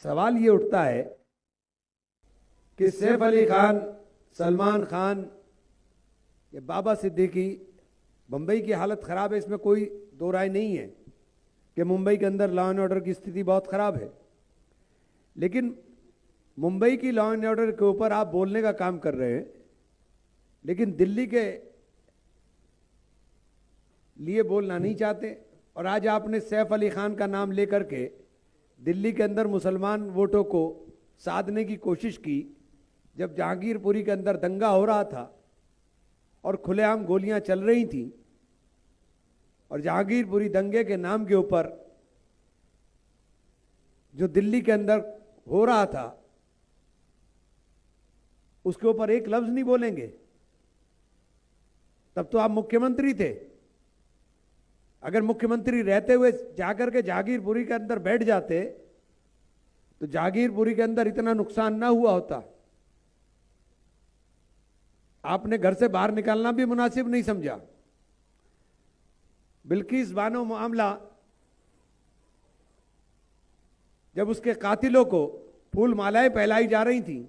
सवाल ये उठता है कि सैफ अली खान, सलमान खान या बाबा सिद्दीकी, मुंबई की हालत खराब है, इसमें कोई दो राय नहीं है कि मुंबई के अंदर लॉ एंड ऑर्डर की स्थिति बहुत खराब है। लेकिन मुंबई की लॉ एंड ऑर्डर के ऊपर आप बोलने का काम कर रहे हैं, लेकिन दिल्ली के लिए बोलना नहीं चाहते। और आज आपने सैफ अली खान का नाम लेकर के दिल्ली के अंदर मुसलमान वोटों को साधने की कोशिश की, जब जहांगीरपुरी के अंदर दंगा हो रहा था और खुलेआम गोलियां चल रही थी, और जहांगीरपुरी दंगे के नाम के ऊपर जो दिल्ली के अंदर हो रहा था उसके ऊपर एक लफ्ज नहीं बोलेंगे। तब तो आप मुख्यमंत्री थे। अगर मुख्यमंत्री रहते हुए जाकर के जहांगीरपुरी के अंदर बैठ जाते तो जहांगीरपुरी के अंदर इतना नुकसान ना हुआ होता। आपने घर से बाहर निकालना भी मुनासिब नहीं समझा। बिल्किस बानो मामला, जब उसके कातिलों को फूल मालाएं फैलाई जा रही थी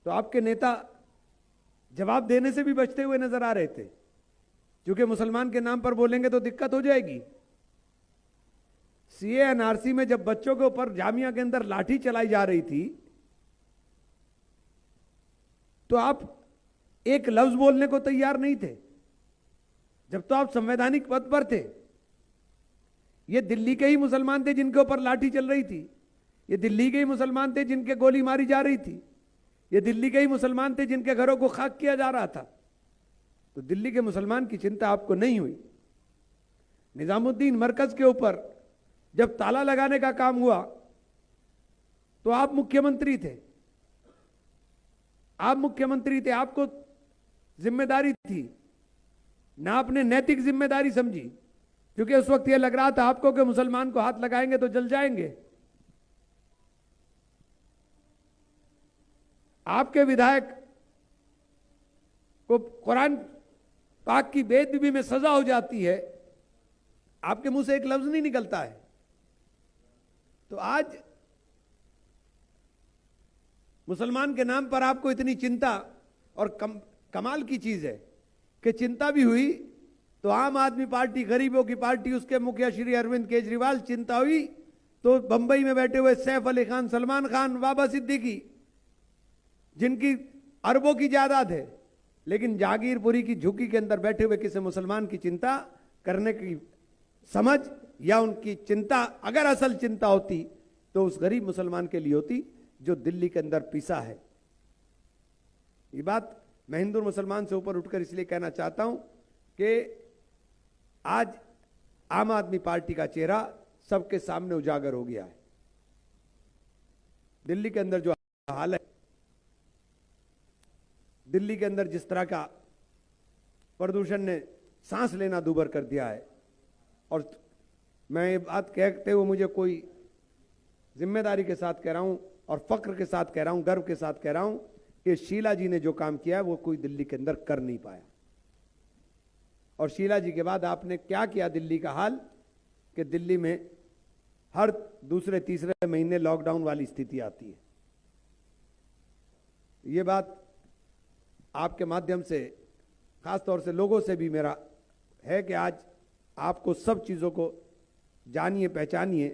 तो आपके नेता जवाब देने से भी बचते हुए नजर आ रहे थे, क्योंकि मुसलमान के नाम पर बोलेंगे तो दिक्कत हो जाएगी। सीए एनआरसी में जब बच्चों के ऊपर जामिया के अंदर लाठी चलाई जा रही थी तो आप एक लफ्ज बोलने को तैयार नहीं थे, जब तो आप संवैधानिक पद पर थे। ये दिल्ली के ही मुसलमान थे जिनके ऊपर लाठी चल रही थी, ये दिल्ली के ही मुसलमान थे जिनके गोली मारी जा रही थी, ये दिल्ली के ही मुसलमान थे जिनके घरों को खाक किया जा रहा था। तो दिल्ली के मुसलमान की चिंता आपको नहीं हुई। निजामुद्दीन मरकज के ऊपर जब ताला लगाने का काम हुआ तो आप मुख्यमंत्री थे, आपको जिम्मेदारी थी ना, आपने नैतिक जिम्मेदारी समझी, क्योंकि उस वक्त यह लग रहा था आपको कि मुसलमान को हाथ लगाएंगे तो जल जाएंगे। आपके विधायक को कुरान पाक की बेअदबी में सजा हो जाती है, आपके मुंह से एक लफ्ज नहीं निकलता है। तो आज मुसलमान के नाम पर आपको इतनी चिंता, और कमाल की चीज है कि चिंता भी हुई तो आम आदमी पार्टी, गरीबों की पार्टी, उसके मुखिया श्री अरविंद केजरीवाल, चिंता हुई तो बंबई में बैठे हुए सैफ अली खान, सलमान खान, बाबा सिद्दीकी, जिनकी अरबों की जायदाद है, लेकिन जहांगीरपुरी की झुग्गी के अंदर बैठे हुए किसी मुसलमान की चिंता करने की समझ, या उनकी चिंता अगर असल चिंता होती तो उस गरीब मुसलमान के लिए होती जो दिल्ली के अंदर पिसा है। ये बात मैं हिंदू मुसलमान से ऊपर उठकर इसलिए कहना चाहता हूं कि आज आम आदमी पार्टी का चेहरा सबके सामने उजागर हो गया है। दिल्ली के अंदर जो हाल है, दिल्ली के अंदर जिस तरह का प्रदूषण ने सांस लेना दूभर कर दिया है, और मैं ये बात कहते हुए मुझे कोई जिम्मेदारी के साथ कह रहा हूं और फक्र के साथ कह रहा हूं, गर्व के साथ कह रहा हूं कि शीला जी ने जो काम किया है वो कोई दिल्ली के अंदर कर नहीं पाया। और शीला जी के बाद आपने क्या किया दिल्ली का हाल, कि दिल्ली में हर दूसरे तीसरे महीने लॉकडाउन वाली स्थिति आती है। ये बात आपके माध्यम से खास तौर से लोगों से भी मेरा है कि आज आपको सब चीज़ों को जानिए, पहचानिए,